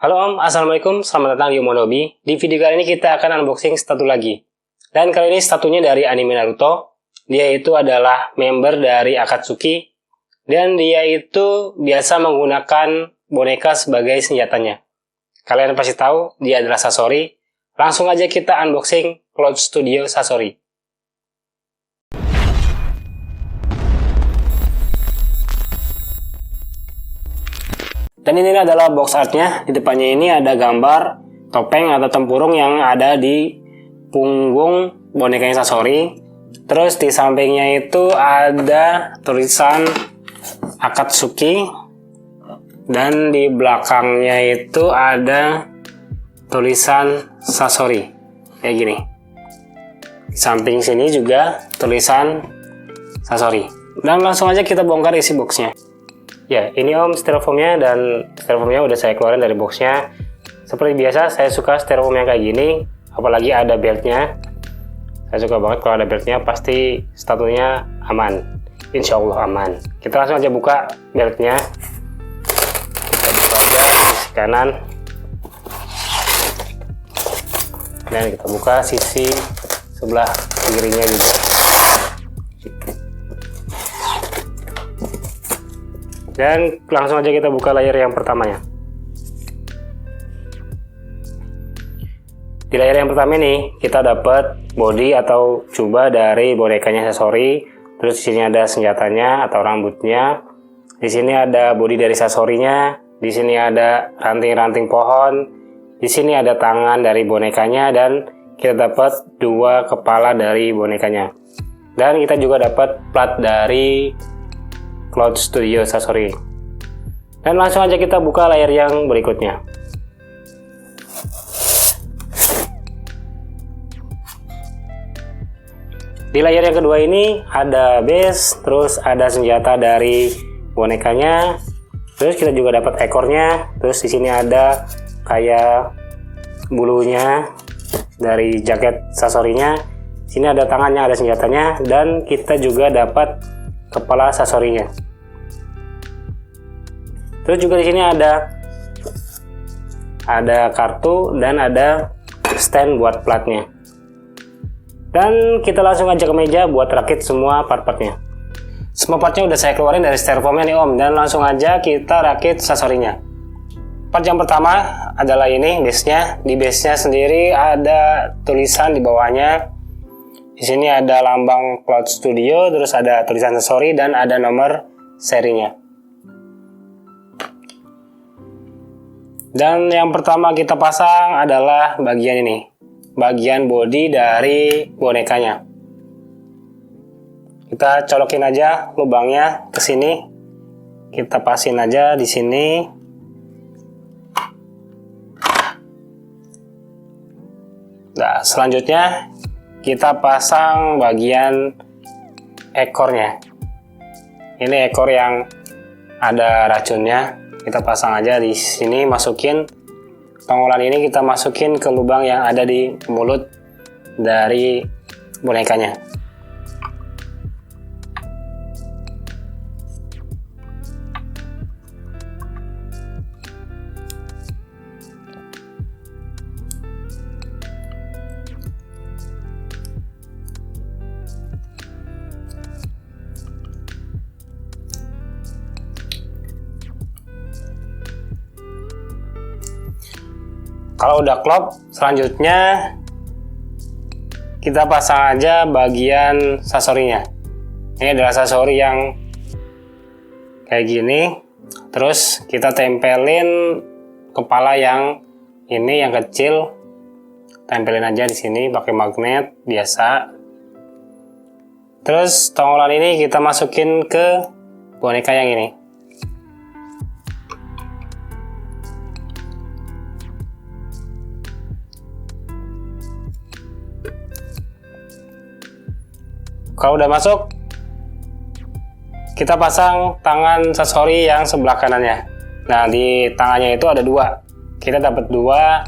Halo Om, Assalamualaikum, selamat datang di Omonobi. Di video kali ini kita akan unboxing statue lagi. Dan kali ini statunya dari anime Naruto. Dia itu adalah member dari Akatsuki. Dan dia itu biasa menggunakan boneka sebagai senjatanya. Kalian pasti tahu, dia adalah Sasori. Langsung aja kita unboxing Cloud Studio Sasori. Dan ini adalah box artnya. Di depannya ini ada gambar topeng atau tempurung yang ada di punggung bonekanya Sasori. Terus di sampingnya itu ada tulisan Akatsuki. Dan di belakangnya itu ada tulisan Sasori. Kayak gini. Di samping sini juga tulisan Sasori. Dan langsung aja kita bongkar isi boxnya. Ya, ini Om styrofoamnya, dan styrofoamnya udah saya keluarin dari boxnya. Seperti biasa, saya suka styrofoam yang kayak gini, apalagi ada beltnya. Saya suka banget kalau ada beltnya, pasti statunya aman. Insya Allah aman. Kita langsung aja buka beltnya. Kita buka aja sisi kanan. Dan kita buka sisi sebelah kirinya juga. Dan langsung aja kita buka layer yang pertamanya. Di layer yang pertama ini kita dapat body atau cuba dari bonekanya Sasori. Terus di sini ada senjatanya atau rambutnya. Di sini ada body dari Sasorinya. Di sini ada ranting-ranting pohon. Di sini ada tangan dari bonekanya, dan kita dapat dua kepala dari bonekanya. Dan kita juga dapat plat dari Cloud Studio Sasori. Dan langsung aja kita buka layer yang berikutnya. Di layer yang kedua ini ada base, terus ada senjata dari bonekanya, terus kita juga dapat ekornya, terus di sini ada kayak bulunya dari jaket Sasorinya. Sini ada tangannya, ada senjatanya, dan kita juga dapat kepala Sasorinya. Terus juga di sini ada kartu dan ada stand buat platnya. Dan kita langsung aja ke meja buat rakit semua part-partnya. Semua partnya udah saya keluarin dari styrofoamnya nih Om, dan langsung aja kita rakit Sasorinya. Part yang pertama adalah ini base-nya. Di base-nya sendiri ada tulisan di bawahnya. Di sini ada lambang Cloud Studio, terus ada tulisan Sasori, dan ada nomor serinya. Dan yang pertama kita pasang adalah bagian ini, bagian body dari bonekanya. Kita colokin aja lubangnya ke sini. Kita pasin aja di sini. Nah, selanjutnya kita pasang bagian ekornya. Ini ekor yang ada racunnya. Kita pasang aja di sini, masukin tongolan ini, kita masukin ke lubang yang ada di mulut dari bonekanya. Kalau udah klop, selanjutnya kita pasang aja bagian Sasorinya. Ini adalah Sasori yang kayak gini. Terus kita tempelin kepala yang ini yang kecil. Tempelin aja di sini pakai magnet biasa. Terus tongolan ini kita masukin ke boneka yang ini. Kalau udah masuk, kita pasang tangan Sasori yang sebelah kanannya. Nah, di tangannya itu ada dua. Kita dapat dua.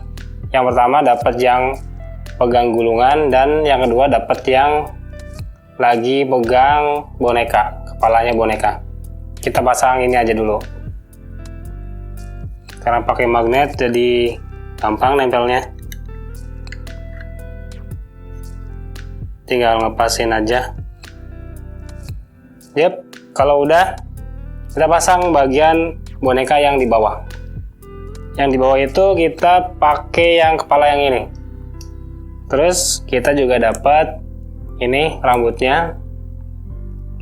Yang pertama dapat yang pegang gulungan, dan yang kedua dapat yang lagi pegang boneka, kepalanya boneka. Kita pasang ini aja dulu. Karena pakai magnet jadi gampang nempelnya. Tinggal ngepasin aja. Yap, kalau udah kita pasang bagian boneka yang di bawah. Yang di bawah itu kita pakai yang kepala yang ini. Terus kita juga dapat ini rambutnya.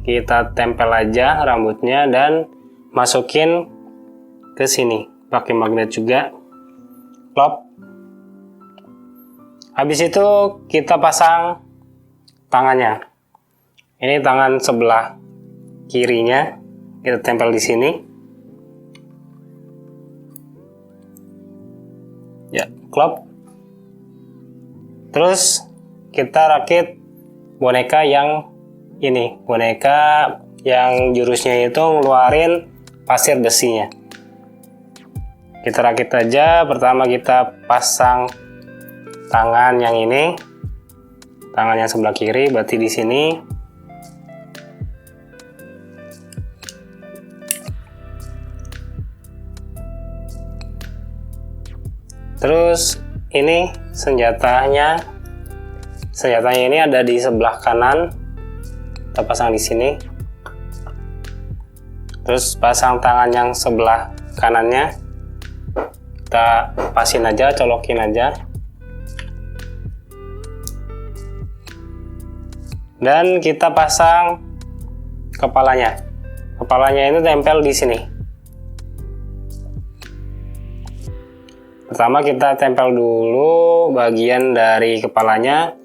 Kita tempel aja rambutnya dan masukin ke sini. Pakai magnet juga. Klop. Habis itu kita pasang tangannya. Ini tangan sebelah kirinya kita tempel di sini. Ya, klop. Terus kita rakit boneka yang ini, boneka yang jurusnya itu ngeluarin pasir besinya. Kita rakit aja. Pertama kita pasang tangan yang ini, tangan yang sebelah kiri, berarti di sini. Terus ini senjatanya ini ada di sebelah kanan. Kita pasang di sini. Terus pasang tangan yang sebelah kanannya. Kita pasin aja, colokin aja. Dan kita pasang kepalanya. Kepalanya ini tempel di sini. Pertama kita tempel dulu bagian dari kepalanya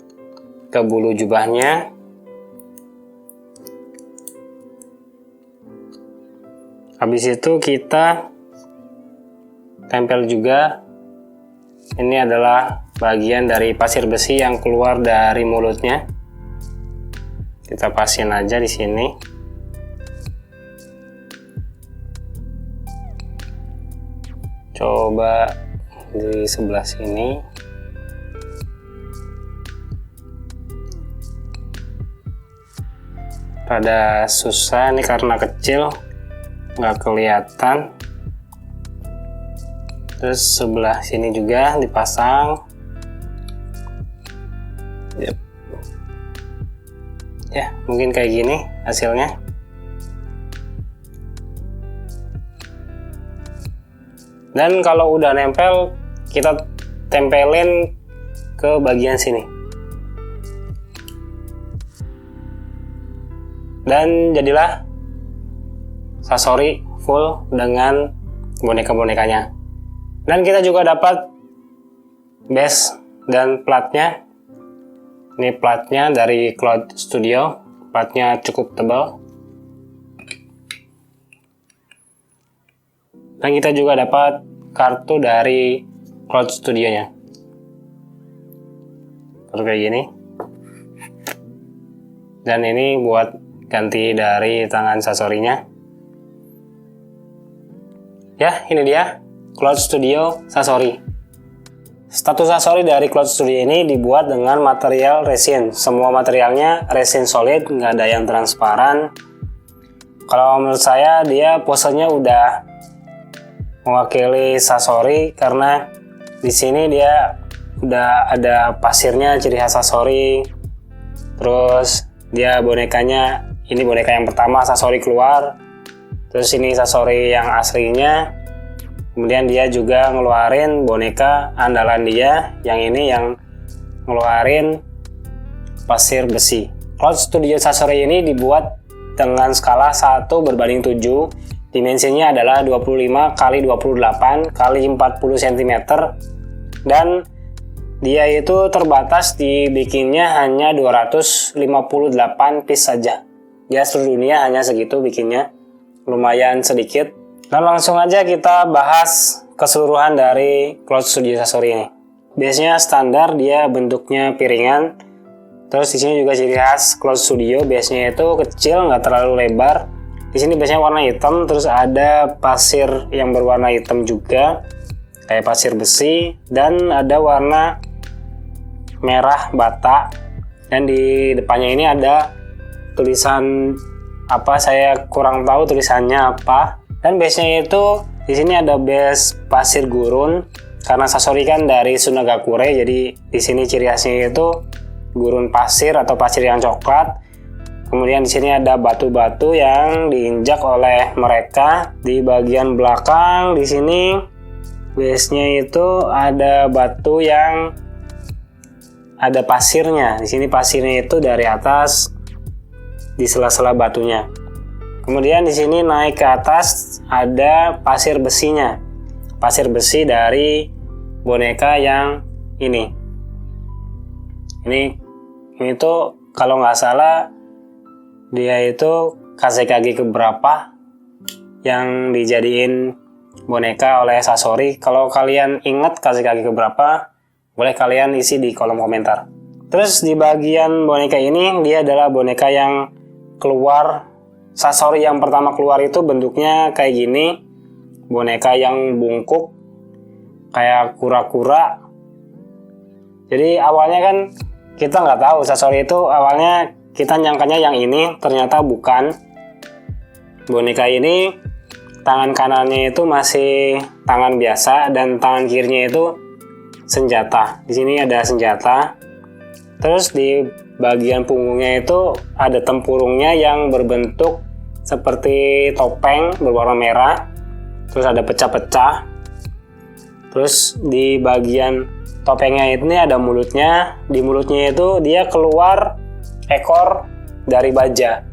ke bulu jubahnya. Habis itu kita tempel juga. Ini adalah bagian dari pasir besi yang keluar dari mulutnya. Kita pasin aja di sini. Coba di sebelah sini. Rada susah nih karena kecil, nggak kelihatan. Terus sebelah sini juga dipasang. Yep. Ya, mungkin kayak gini hasilnya. Dan kalau udah nempel, kita tempelin ke bagian sini. Dan jadilah Sasori full dengan boneka-bonekanya. Dan kita juga dapat base dan platnya. Ini platnya dari Cloud Studio. Platnya cukup tebal. Dan kita juga dapat kartu dari Cloud Studio-nya. Kartu kayak gini. Dan ini buat ganti dari tangan Sasorinya. Ya, ini dia Cloud Studio Sasori. Status Sasori dari Cloud Studio ini dibuat dengan material resin. Semua materialnya resin solid, nggak ada yang transparan. Kalau menurut saya dia posenya udah mewakili Sasori karena di sini dia udah ada pasirnya, ciri khas Sasori. Terus dia bonekanya, ini boneka yang pertama Sasori keluar. Terus ini Sasori yang aslinya. Kemudian dia juga ngeluarin boneka andalan dia, yang ini yang ngeluarin pasir besi. Cloud Studio Sasori ini dibuat dengan skala 1:7. Dimensinya adalah 25 x 28 x 40 cm. Dan dia itu terbatas dibikinnya hanya 258 piece saja. Dia seluruh dunia hanya segitu bikinnya. Lumayan sedikit. Dan langsung aja kita bahas keseluruhan dari Cloud Studio Sasori ini. Biasanya standar dia bentuknya piringan. Terus di sini juga ciri khas Cloud Studio, biasanya itu kecil, nggak terlalu lebar. Di sini biasanya warna hitam, terus ada pasir yang berwarna hitam juga, kayak pasir besi, dan ada warna merah bata. Dan di depannya ini ada tulisan apa, saya kurang tahu tulisannya apa. Dan biasanya itu di Di sini ada base pasir gurun, karena Sasori kan dari Sunagakure, jadi di sini ciri khasnya itu gurun pasir atau pasir yang coklat. Kemudian di sini ada batu-batu yang diinjak oleh mereka. Di bagian belakang di sini base-nya itu ada batu yang ada pasirnya. Di sini pasirnya itu dari atas di sela-sela batunya. Kemudian di sini naik ke atas ada pasir besinya. Pasir besi dari boneka yang ini. Ini tuh kalau nggak salah dia itu Kazekage keberapa yang dijadiin boneka oleh Sasori. Kalau kalian ingat Kazekage keberapa, boleh kalian isi di kolom komentar. Terus di bagian boneka ini dia adalah boneka yang keluar. Sasori yang pertama keluar itu bentuknya kayak gini. Boneka yang bungkuk kayak kura-kura. Jadi awalnya kan kita nggak tahu Sasori itu, awalnya kita nyangkanya yang ini, ternyata bukan. Boneka ini tangan kanannya itu masih tangan biasa dan tangan kirinya itu senjata. Di sini ada senjata. Terus di bagian punggungnya itu ada tempurungnya yang berbentuk seperti topeng berwarna merah. Terus ada pecah-pecah. Terus di bagian topengnya ini ada mulutnya. Di mulutnya itu dia keluar ekor dari baja.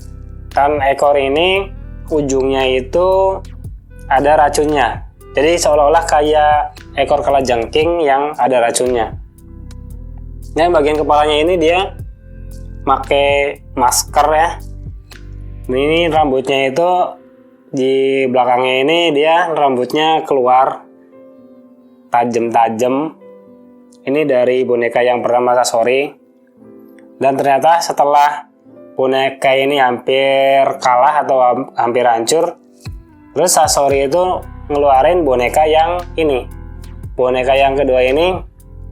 Kan ekor ini ujungnya itu ada racunnya. Jadi seolah-olah kayak ekor kalajengking yang ada racunnya. Nah, bagian kepalanya ini dia pakai masker ya. Ini rambutnya itu di belakangnya ini dia rambutnya keluar tajam-tajam. Ini dari boneka yang pertama Sasori. Dan ternyata setelah boneka ini hampir kalah atau hampir hancur, terus Sasori itu ngeluarin boneka yang ini. Boneka yang kedua ini,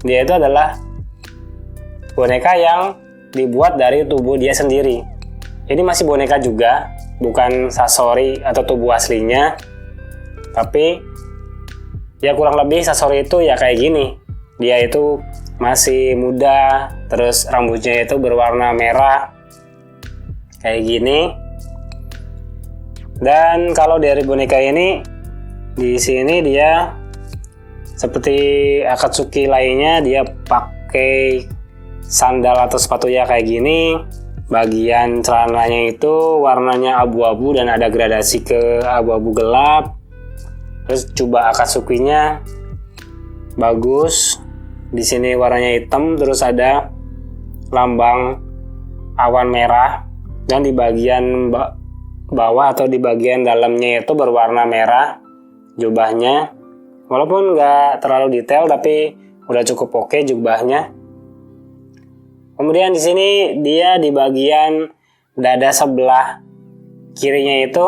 dia itu adalah boneka yang dibuat dari tubuh dia sendiri. Ini masih boneka juga, bukan Sasori atau tubuh aslinya. Tapi ya kurang lebih Sasori itu ya kayak gini. Dia itu masih muda, terus rambutnya itu berwarna merah kayak gini. Dan kalau dari boneka ini, di sini dia seperti Akatsuki lainnya, dia pakai sandal atau sepatu ya kayak gini. Bagian celananya itu warnanya abu-abu dan ada gradasi ke abu-abu gelap. Terus jubah Akatsukinya bagus. Di sini warnanya hitam, terus ada lambang awan merah, dan di bagian bawah atau di bagian dalamnya itu berwarna merah jubahnya. Walaupun nggak terlalu detail, tapi udah cukup oke jubahnya. Kemudian di sini dia di bagian dada sebelah kirinya itu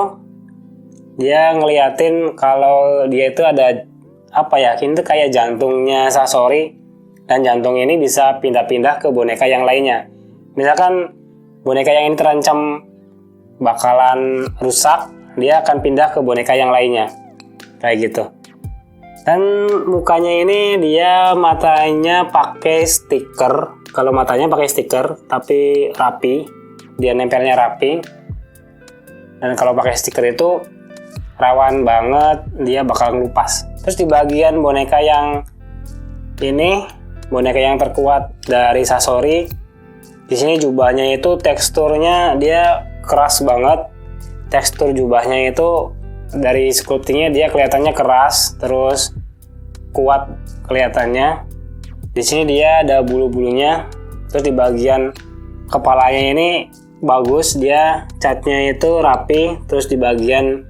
dia ngeliatin kalau dia itu ada apa ya? Ini tuh kayak jantungnya Sasori. Dan jantung ini bisa pindah-pindah ke boneka yang lainnya. Misalkan boneka yang ini terancam bakalan rusak, dia akan pindah ke boneka yang lainnya. Kayak gitu. Dan mukanya ini dia matanya pakai stiker. Kalau matanya pakai stiker, tapi rapi. Dia nempelnya rapi. Dan kalau pakai stiker itu rawan banget dia bakal ngelupas. Terus di bagian boneka yang ini, boneka yang terkuat dari Sasori, di sini jubahnya itu teksturnya dia keras banget. Tekstur jubahnya itu dari sculptingnya dia kelihatannya keras, terus kuat kelihatannya. Di sini dia ada bulu-bulunya. Terus di bagian kepalanya ini bagus, dia catnya itu rapi. Terus di bagian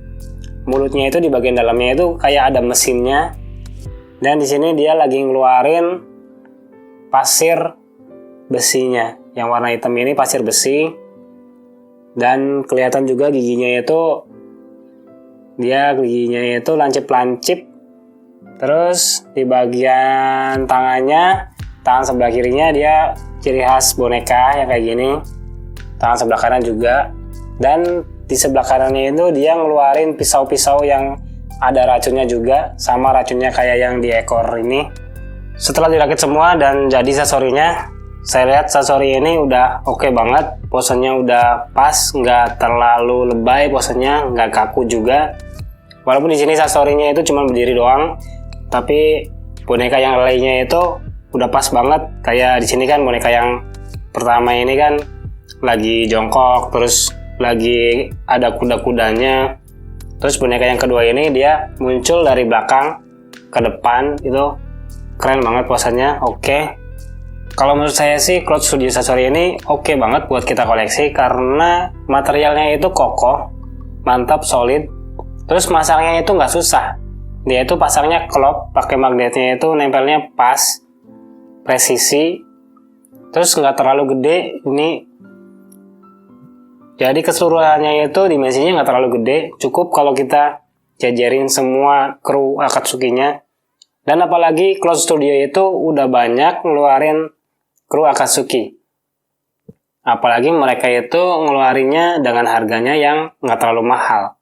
mulutnya itu, di bagian dalamnya itu kayak ada mesinnya. Dan di sini dia lagi ngeluarin pasir besinya. Yang warna hitam ini pasir besi. Dan kelihatan juga giginya itu lancip-lancip. Terus di bagian tangannya, tangan sebelah kirinya dia ciri khas boneka yang kayak gini. Tangan sebelah kanan juga. Dan di sebelah kanannya itu dia ngeluarin pisau-pisau yang ada racunnya juga, sama racunnya kayak yang di ekor ini. Setelah dirakit semua dan jadi sasorinya, saya lihat sasori ini udah oke banget. Posenya udah pas, nggak terlalu lebay posenya, nggak kaku juga. Walaupun di sini sasorinya itu cuma berdiri doang, tapi boneka yang lainnya itu udah pas banget. Kayak di sini kan boneka yang pertama ini kan lagi jongkok, terus lagi ada kuda-kudanya. Terus boneka yang kedua ini dia muncul dari belakang ke depan, itu keren banget posenya. Oke. Kalau menurut saya sih Cloud Studio Sasori ini oke banget buat kita koleksi karena materialnya itu kokoh, mantap, solid. Terus masangnya itu nggak susah. Dia itu pasangnya klop, pakai magnetnya itu nempelnya pas, presisi. Terus nggak terlalu gede ini. Jadi keseluruhannya itu dimensinya nggak terlalu gede. Cukup kalau kita jajarin semua kru Akatsuki-nya. Dan apalagi Cloud Studio itu udah banyak ngeluarin kru Akatsuki. Apalagi mereka itu ngeluarinnya dengan harganya yang nggak terlalu mahal.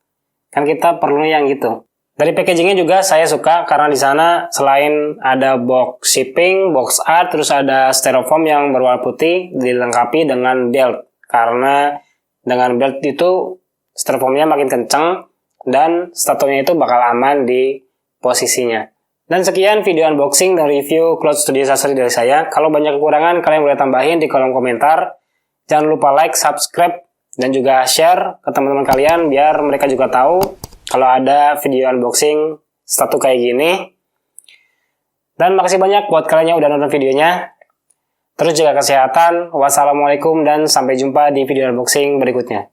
Kan kita perlu yang gitu. Dari packagingnya juga saya suka karena di sana selain ada box shipping, box art, terus ada styrofoam yang berwarna putih dilengkapi dengan belt. Karena dengan belt itu styrofoamnya makin kenceng dan statonya itu bakal aman di posisinya. Dan sekian video unboxing dan review Cloud Studio Sasori dari saya. Kalau banyak kekurangan kalian boleh tambahin di kolom komentar. Jangan lupa like, subscribe, dan juga share ke teman-teman kalian biar mereka juga tahu kalau ada video unboxing satu kayak gini. Dan makasih banyak buat kalian yang udah nonton videonya. Terus jaga kesehatan. Wassalamualaikum dan sampai jumpa di video unboxing berikutnya.